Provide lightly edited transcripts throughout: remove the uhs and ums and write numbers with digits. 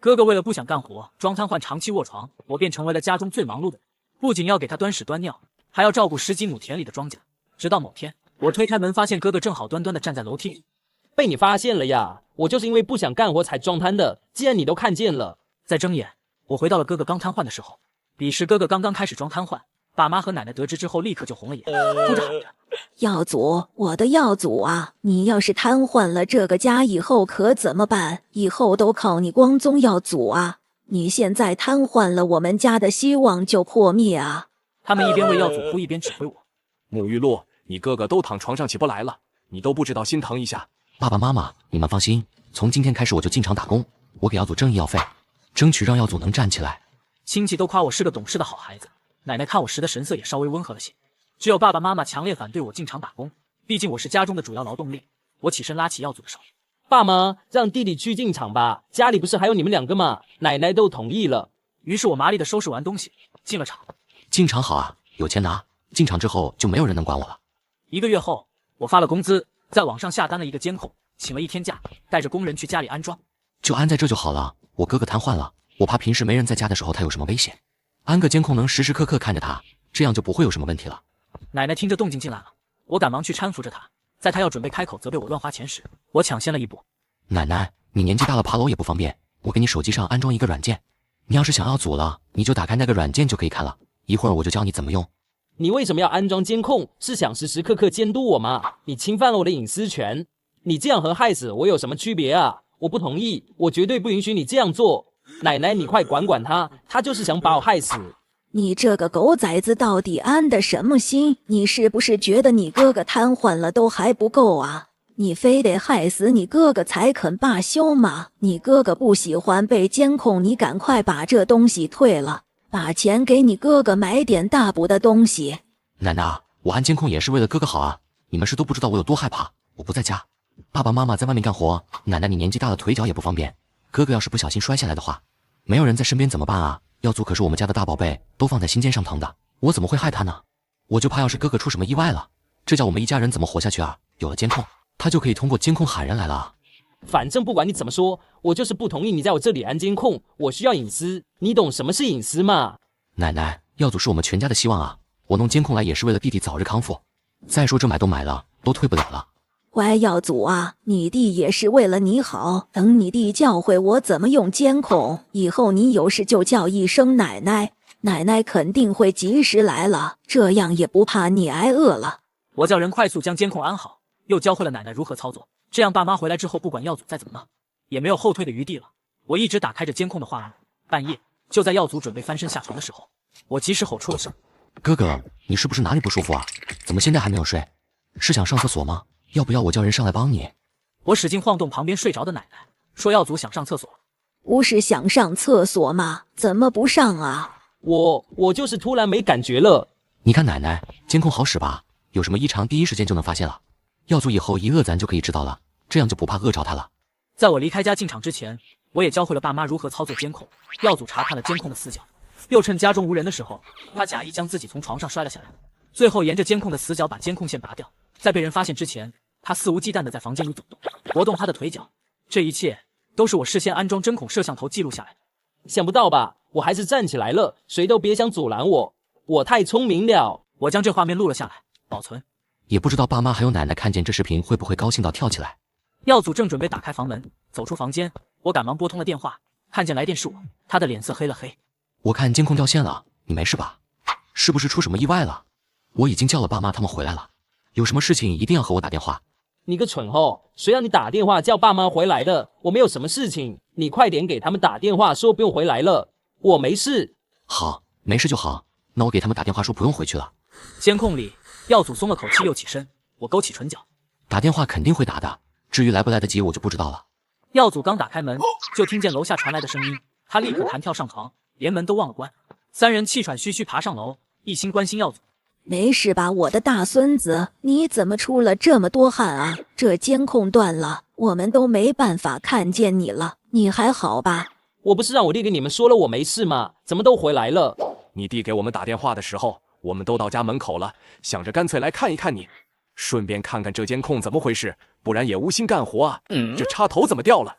哥哥为了不想干活，装瘫痪，长期卧床，我便成为了家中最忙碌的人，不仅要给他端屎端尿，还要照顾10几亩田里的庄稼。直到某天，我推开门，发现哥哥正好端端的站在楼梯里。被你发现了呀！我就是因为不想干活才装瘫的，既然你都看见了。再睁眼，我回到了哥哥刚瘫痪的时候。彼时哥哥刚刚开始装瘫痪，爸妈和奶奶得知之后，立刻就红了眼，哭着喊着：“耀祖，我的耀祖啊！你要是瘫痪了，这个家以后可怎么办？以后都靠你光宗耀祖啊！你现在瘫痪了，我们家的希望就破灭啊！”他们一边为耀祖哭，一边指挥我：“沐浴露，你哥哥都躺床上起不来了，你都不知道心疼一下。”爸爸妈妈，你们放心，从今天开始我就进厂打工，我给耀祖挣医药费，争取让耀祖能站起来。亲戚都夸我是个懂事的好孩子，奶奶看我时的神色也稍微温和了些。只有爸爸妈妈强烈反对我进厂打工，毕竟我是家中的主要劳动力。我起身拉起耀祖的手：“爸妈，让弟弟去进厂吧，家里不是还有你们2个吗？奶奶都同意了。”于是我麻利的收拾完东西，进了厂。进厂好啊，有钱拿。进厂之后就没有人能管我了。1个月后，我发了工资，在网上下单了一个监控，请了1天假，带着工人去家里安装。就安在这就好了。我哥哥瘫痪了，我怕平时没人在家的时候他有什么危险，安个监控能时时刻刻看着他，这样就不会有什么问题了。奶奶听着动静进来了，我赶忙去搀扶着她。在她要准备开口责备我乱花钱时，我抢先了一步：“奶奶，你年纪大了，爬楼也不方便，我给你手机上安装一个软件，你要是想要组了，你就打开那个软件就可以看了，一会儿我就教你怎么用。”你为什么要安装监控？是想时时刻刻监督我吗？你侵犯了我的隐私权，你这样和害死我有什么区别啊？我不同意，我绝对不允许你这样做。奶奶，你快管管他，他就是想把我害死。你这个狗崽子到底安的什么心？你是不是觉得你哥哥瘫痪了都还不够啊？你非得害死你哥哥才肯罢休吗？你哥哥不喜欢被监控，你赶快把这东西退了，把钱给你哥哥买点大补的东西。奶奶，我安监控也是为了哥哥好啊，你们是都不知道我有多害怕。我不在家，爸爸妈妈在外面干活，奶奶你年纪大了腿脚也不方便，哥哥要是不小心摔下来的话，没有人在身边怎么办啊？耀祖可是我们家的大宝贝，都放在心尖上疼的，我怎么会害他呢？我就怕要是哥哥出什么意外了，这叫我们一家人怎么活下去啊？有了监控，他就可以通过监控喊人来了。反正不管你怎么说，我就是不同意你在我这里安监控，我需要隐私，你懂什么是隐私吗？奶奶，耀祖是我们全家的希望啊，我弄监控来也是为了弟弟早日康复。再说这买都买了，都退不了了。乖耀祖啊，你弟也是为了你好，等你弟教会我怎么用监控，以后你有事就叫一声奶奶，奶奶肯定会及时来了，这样也不怕你挨饿了。我叫人快速将监控安好，又教会了奶奶如何操作，这样爸妈回来之后，不管耀祖再怎么闹，也没有后退的余地了。我一直打开着监控的画面，半夜就在耀祖准备翻身下床的时候，我及时吼出了声：“哥哥，你是不是哪里不舒服啊？怎么现在还没有睡？是想上厕所吗？要不要我叫人上来帮你？”我使劲晃动旁边睡着的奶奶，说耀祖想上厕所。不是想上厕所吗？怎么不上啊？我就是突然没感觉了。你看奶奶，监控好使吧？有什么异常第一时间就能发现了。耀祖以后一饿咱就可以知道了，这样就不怕饿着他了。在我离开家进厂之前，我也教会了爸妈如何操作监控。耀祖查看了监控的死角，又趁家中无人的时候，他假意将自己从床上摔了下来，最后沿着监控的死角把监控线拔掉。在被人发现之前，他肆无忌惮地在房间里走动，活动他的腿脚。这一切都是我事先安装针孔摄像头记录下来的。想不到吧？我还是站起来了，谁都别想阻拦我，我太聪明了。我将这画面录了下来，保存。也不知道爸妈还有奶奶看见这视频会不会高兴到跳起来。耀祖正准备打开房门走出房间，我赶忙拨通了电话，看见来电是我，他的脸色黑了黑。我看监控掉线了，你没事吧？是不是出什么意外了？我已经叫了爸妈他们回来了，有什么事情一定要和我打电话。你个蠢货，谁让你打电话叫爸妈回来的？我没有什么事情，你快点给他们打电话说不用回来了，我没事。好，没事就好，那我给他们打电话说不用回去了。监控里，耀祖松了口气又起身，我勾起唇角，打电话肯定会打的，至于来不来得及我就不知道了。耀祖刚打开门，就听见楼下传来的声音，他立刻弹跳上床，连门都忘了关。三人气喘吁吁爬上楼，一心关心耀祖。没事吧，我的大孙子？你怎么出了这么多汗啊？这监控断了，我们都没办法看见你了，你还好吧？我不是让我弟给你们说了我没事吗？怎么都回来了？你弟给我们打电话的时候，我们都到家门口了，想着干脆来看一看你，顺便看看这监控怎么回事，不然也无心干活啊。这插头怎么掉了？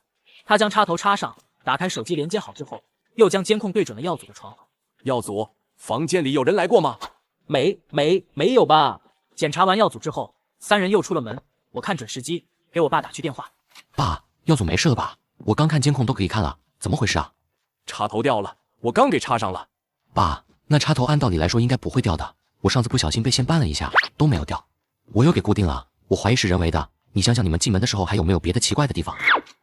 他将插头插上，打开手机连接好之后，又将监控对准了耀祖的床。耀祖，房间里有人来过吗？没有吧？检查完耀祖之后，三人又出了门。我看准时机，给我爸打去电话。爸，耀祖没事了吧？我刚看监控都可以看了，怎么回事啊？插头掉了，我刚给插上了。爸，那插头按道理来说应该不会掉的，我上次不小心被线绊了一下，都没有掉。我又给固定了，我怀疑是人为的。你想想你们进门的时候还有没有别的奇怪的地方？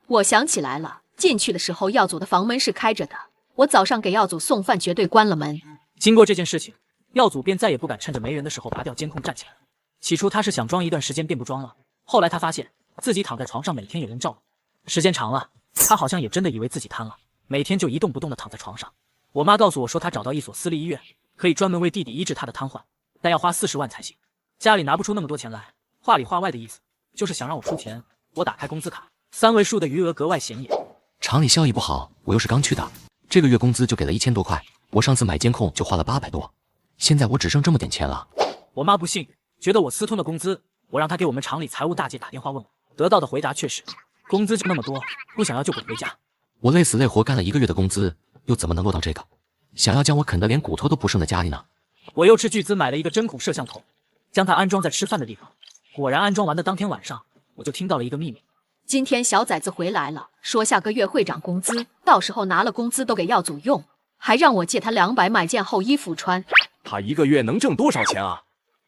我想起来了，进去的时候耀祖的房门是开着的，我早上给耀祖送饭绝对关了门。经过这件事情，耀祖便再也不敢趁着没人的时候拔掉监控站起来了。起初他是想装一段时间便不装了，后来他发现自己躺在床上每天有人照顾，时间长了，他好像也真的以为自己瘫了，每天就一动不动地躺在床上。我妈告诉我说她找到一所私立医院，可以专门为弟弟医治他的瘫痪，但要花40万才行，家里拿不出那么多钱来。话里话外的意思就是想让我出钱。我打开工资卡，3位数的余额格外显眼。厂里效益不好，我又是刚去的，这个月工资就给了1000多块，我上次买监控就花了800多，现在我只剩这么点钱了。我妈不信，觉得我私吞了工资。我让她给我们厂里财务大姐打电话问我，得到的回答却是工资就那么多，不想要就滚回家。我累死累活干了1个月的工资，又怎么能落到这个？想要将我啃得连骨头都不剩的家里呢？我又斥巨资买了一个针孔摄像头，将它安装在吃饭的地方。果然安装完的当天晚上，我就听到了一个秘密。今天小崽子回来了，说下个月会涨工资，到时候拿了工资都给耀祖用，还让我借他200买件厚衣服穿。他1个月能挣多少钱啊？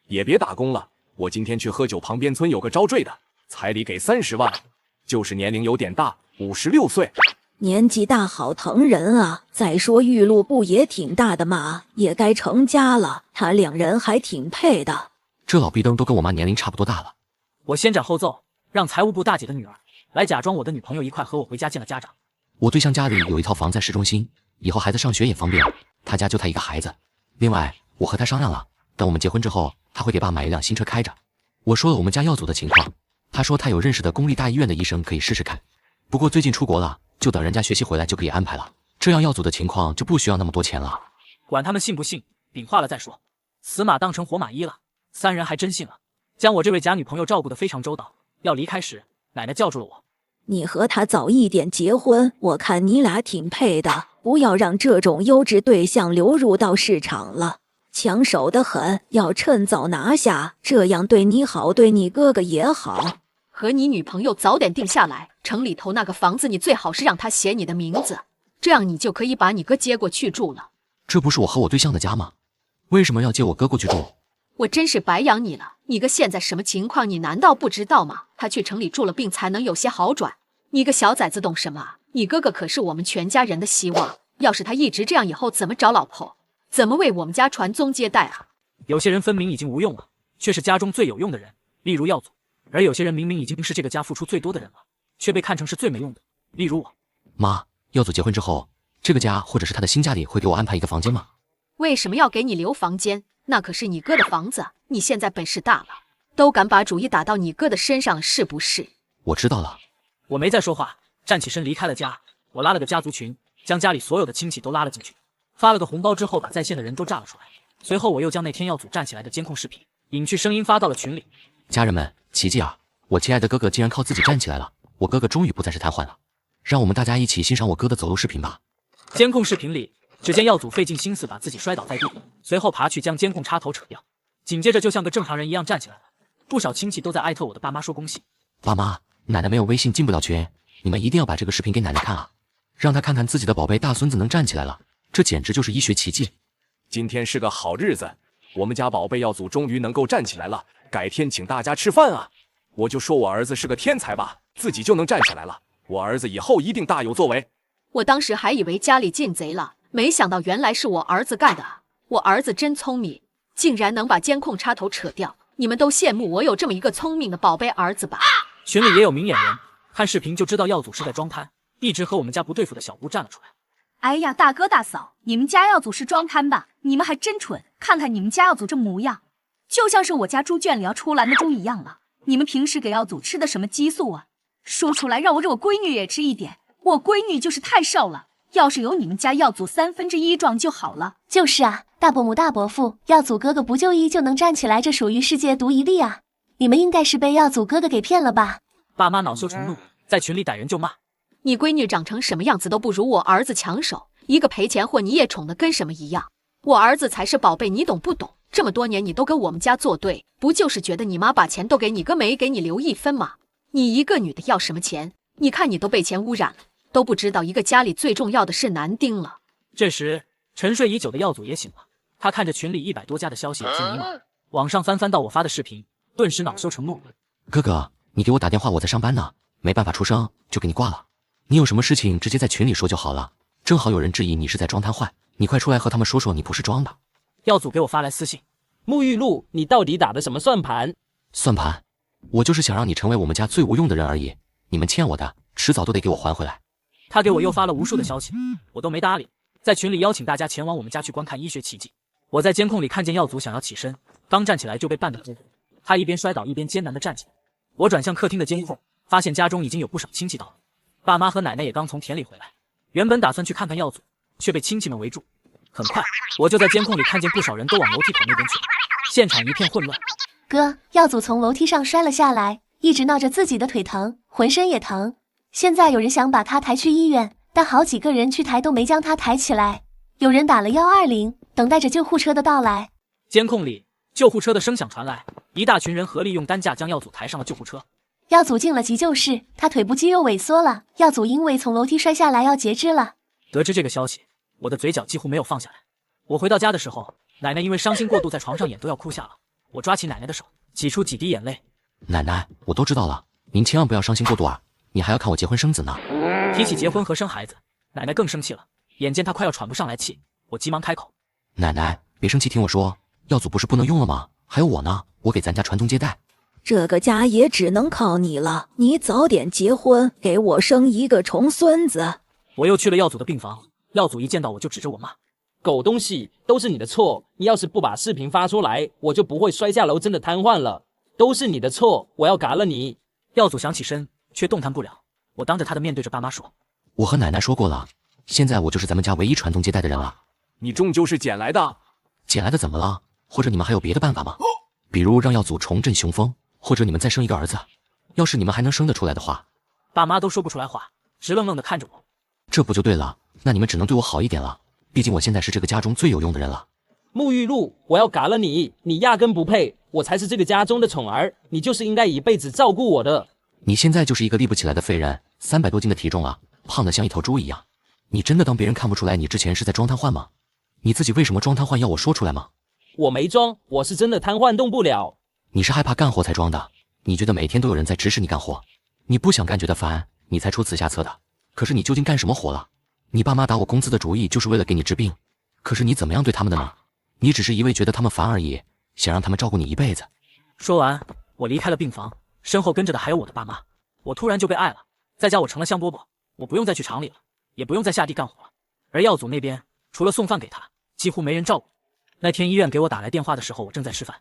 也别打工了，我今天去喝酒，旁边村有个招赘的，彩礼给30万，就是年龄有点大，56岁。年纪大好疼人啊！再说玉露不也挺大的嘛，也该成家了，他2人还挺配的。这老逼灯都跟我妈年龄差不多大了。我先斩后奏，让财务部大姐的女儿来假装我的女朋友，一块和我回家见了家长。我对象家里有一套房在市中心，以后孩子上学也方便，他家就他一个孩子。另外我和他商量了，等我们结婚之后，他会给爸买一辆新车开着。我说了我们家耀祖的情况，他说他有认识的公立大医院的医生可以试试看，不过最近出国了，就等人家学习回来就可以安排了，这样耀祖的情况就不需要那么多钱了。管他们信不信，饼化了再说。死马当成活马医了，三人还真信了，将我这位假女朋友照顾得非常周到。要离开时，奶奶叫住了我。你和他早一点结婚，我看你俩挺配的，不要让这种优质对象流入到市场了，抢手的很，要趁早拿下，这样对你好，对你哥哥也好。和你女朋友早点定下来，城里头那个房子你最好是让他写你的名字，这样你就可以把你哥接过去住了。这不是我和我对象的家吗？为什么要接我哥过去住？我真是白养你了，你哥现在什么情况你难道不知道吗？他去城里住了病才能有些好转，你个小崽子懂什么？你哥哥可是我们全家人的希望，要是他一直这样，以后怎么找老婆，怎么为我们家传宗接代啊？有些人分明已经无用了，却是家中最有用的人，例如耀祖；而有些人明明已经是这个家付出最多的人了，却被看成是最没用的，例如我。妈，耀祖结婚之后，这个家或者是他的新家里会给我安排一个房间吗？为什么要给你留房间？那可是你哥的房子，你现在本事大了，都敢把主意打到你哥的身上，是不是？我知道了。我没再说话，站起身离开了家。我拉了个家族群，将家里所有的亲戚都拉了进去，发了个红包之后，把在线的人都炸了出来。随后我又将那天耀祖站起来的监控视频隐去声音发到了群里。家人们，奇迹啊！我亲爱的哥哥竟然靠自己站起来了，我哥哥终于不再是瘫痪了。让我们大家一起欣赏我哥的走路视频吧。监控视频里，只见耀祖费尽心思把自己摔倒在地，随后爬去将监控插头扯掉，紧接着就像个正常人一样站起来了。不少亲戚都在艾特我的爸妈说恭喜。爸妈，奶奶没有微信进不了群，你们一定要把这个视频给奶奶看啊，让她看看自己的宝贝大孙子能站起来了，这简直就是医学奇迹。今天是个好日子，我们家宝贝耀祖终于能够站起来了，改天请大家吃饭啊！我就说我儿子是个天才吧，自己就能站起来了，我儿子以后一定大有作为。我当时还以为家里进贼了，没想到原来是我儿子干的。我儿子真聪明，竟然能把监控插头扯掉。你们都羡慕我有这么一个聪明的宝贝儿子吧？群里也有明眼人，看视频就知道耀祖是在装瘫，一直和我们家不对付的小姑站了出来。哎呀，大哥大嫂，你们家耀祖是装瘫吧？你们还真蠢，看看你们家耀祖这模样，就像是我家猪圈里要出栏的猪一样了。你们平时给耀祖吃的什么激素啊？说出来让我闺女也吃一点，我闺女就是太瘦了，要是有你们家耀祖1/3壮就好了。就是啊，大伯母大伯父，耀祖哥哥不就医就能站起来，这属于世界独一例啊！你们应该是被耀祖哥哥给骗了吧？爸妈恼羞成怒，在群里逮人就骂。你闺女长成什么样子都不如我儿子抢手，一个赔钱货你也宠得跟什么一样。我儿子才是宝贝，你懂不懂？这么多年你都跟我们家作对，不就是觉得你妈把钱都给你哥没给你留一分吗？你一个女的要什么钱？你看你都被钱污染了，都不知道一个家里最重要的是男丁了。这时，沉睡已久的耀祖也醒了，他看着群里100多加的消息，有些迷茫。网上翻到我发的视频，顿时恼羞成怒。哥哥，你给我打电话，我在上班呢，没办法出声，就给你挂了。你有什么事情直接在群里说就好了。正好有人质疑你是在装瘫痪，你快出来和他们说说你不是装的。耀祖给我发来私信，沐浴露，你到底打的什么算盘？算盘？我就是想让你成为我们家最无用的人而已。你们欠我的，迟早都得给我还回来。他给我又发了无数的消息，我都没搭理，在群里邀请大家前往我们家去观看医学奇迹。我在监控里看见耀祖想要起身，刚站起来就被绊倒，他一边摔倒一边艰难地站起来。我转向客厅的监控，发现家中已经有不少亲戚到了，爸妈和奶奶也刚从田里回来。原本打算去看看耀祖，却被亲戚们围住。很快，我就在监控里看见不少人都往楼梯口那边去了，现场一片混乱。哥，耀祖从楼梯上摔了下来，一直闹着自己的腿疼，浑身也疼。现在有人想把他抬去医院，但好几个人去抬都没将他抬起来。有人打了120，等待着救护车的到来。监控里，救护车的声响传来，一大群人合力用担架将耀祖抬上了救护车。耀祖进了急救室，他腿部肌肉萎缩了。耀祖因为从楼梯摔下来要截肢了。得知这个消息，我的嘴角几乎没有放下来。我回到家的时候，奶奶因为伤心过度，在床上眼都要哭下了。我抓起奶奶的手，挤出几滴眼泪。奶奶，我都知道了，您千万不要伤心过度啊！你还要看我结婚生子呢。提起结婚和生孩子，奶奶更生气了。眼见她快要喘不上来气，我急忙开口：奶奶，别生气，听我说，耀祖不是不能用了吗？还有我呢，我给咱家传宗接代。这个家也只能靠你了，你早点结婚，给我生一个重孙子。我又去了耀祖的病房，耀祖一见到我就指着我骂：狗东西，都是你的错！你要是不把视频发出来，我就不会摔下楼，真的瘫痪了。都是你的错，我要嘎了你！耀祖想起身，却动弹不了。我当着他的面对着爸妈说：我和奶奶说过了，现在我就是咱们家唯一传宗接代的人了。你终究是捡来的。捡来的怎么了？或者你们还有别的办法吗？比如让耀祖重振雄风，或者你们再生一个儿子。要是你们还能生得出来的话。爸妈都说不出来话，直愣愣地看着我。这不就对了？那你们只能对我好一点了，毕竟我现在是这个家中最有用的人了。沐浴露，我要嘎了你！你压根不配，我才是这个家中的宠儿，你就是应该一辈子照顾我的。你现在就是一个立不起来的废人，300多斤的体重了，胖得像一头猪一样。你真的当别人看不出来你之前是在装瘫痪吗？你自己为什么装瘫痪要我说出来吗？我没装，我是真的瘫痪动不了。你是害怕干活才装的，你觉得每天都有人在指使你干活，你不想干觉得烦，你才出此下策的。可是你究竟干什么活了？你爸妈打我工资的主意就是为了给你治病，可是你怎么样对他们的呢？你只是一味觉得他们烦而已，想让他们照顾你一辈子。说完，我离开了病房，身后跟着的还有我的爸妈。我突然就被爱了，在家我成了香饽饽，我不用再去厂里了，也不用再下地干活了。而耀祖那边，除了送饭给他，几乎没人照顾。那天医院给我打来电话的时候，我正在吃饭。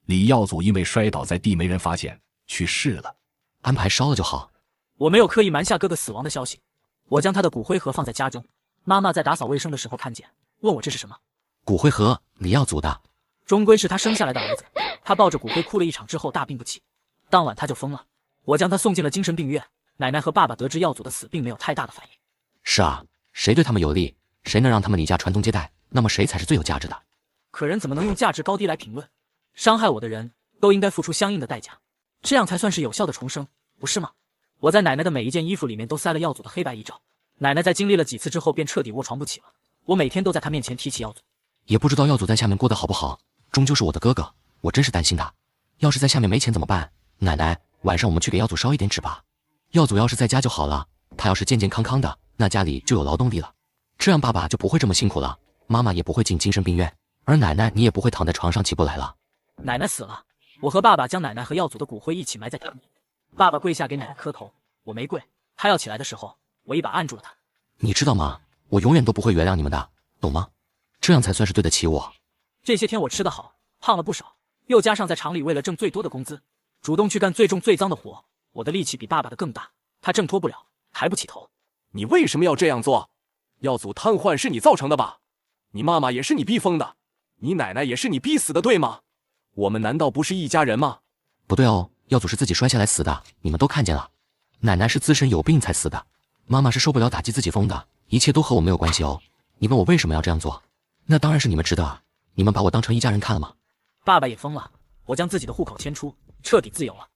李耀祖因为摔倒在地没人发现，去世了。安排烧了就好。我没有刻意瞒下哥哥死亡的消息，我将他的骨灰盒放在家中。妈妈在打扫卫生的时候看见，问我这是什么。骨灰盒，李耀祖的。终归是他生下来的儿子。他抱着骨灰哭了一场之后大病不起，当晚他就疯了。我将他送进了精神病院。奶奶和爸爸得知耀祖的死并没有太大的反应。是啊，谁对他们有利，谁能让他们李家传宗接代，那么谁才是最有价值的。可人怎么能用价值高低来评论？伤害我的人都应该付出相应的代价，这样才算是有效的重生，不是吗？我在奶奶的每一件衣服里面都塞了耀祖的黑白遗照。奶奶在经历了几次之后便彻底卧床不起了。我每天都在她面前提起耀祖。也不知道耀祖在下面过得好不好，终究是我的哥哥，我真是担心他。要是在下面没钱怎么办？奶奶，晚上我们去给耀祖烧一点纸吧。耀祖要是在家就好了，他要是健健康康的，那家里就有劳动力了，这样爸爸就不会这么辛苦了，妈妈也不会进精神病院，而奶奶你也不会躺在床上起不来了。奶奶死了，我和爸爸将奶奶和耀祖的骨灰一起埋在地里。爸爸跪下给奶奶磕头，我没跪。他要起来的时候，我一把按住了他。你知道吗？我永远都不会原谅你们的，懂吗？这样才算是对得起我。这些天我吃得好，胖了不少，又加上在厂里为了挣最多的工资，主动去干最重最脏的活，我的力气比爸爸的更大，他挣脱不了，抬不起头。你为什么要这样做？耀祖瘫痪是你造成的吧？你妈妈也是你逼疯的，你奶奶也是你逼死的，对吗？我们难道不是一家人吗？不对哦，耀祖是自己摔下来死的，你们都看见了。奶奶是自身有病才死的，妈妈是受不了打击自己疯的，一切都和我没有关系哦。你问我为什么要这样做，那当然是你们值得啊。你们把我当成一家人看了吗？爸爸也疯了，我将自己的户口迁出，彻底自由了。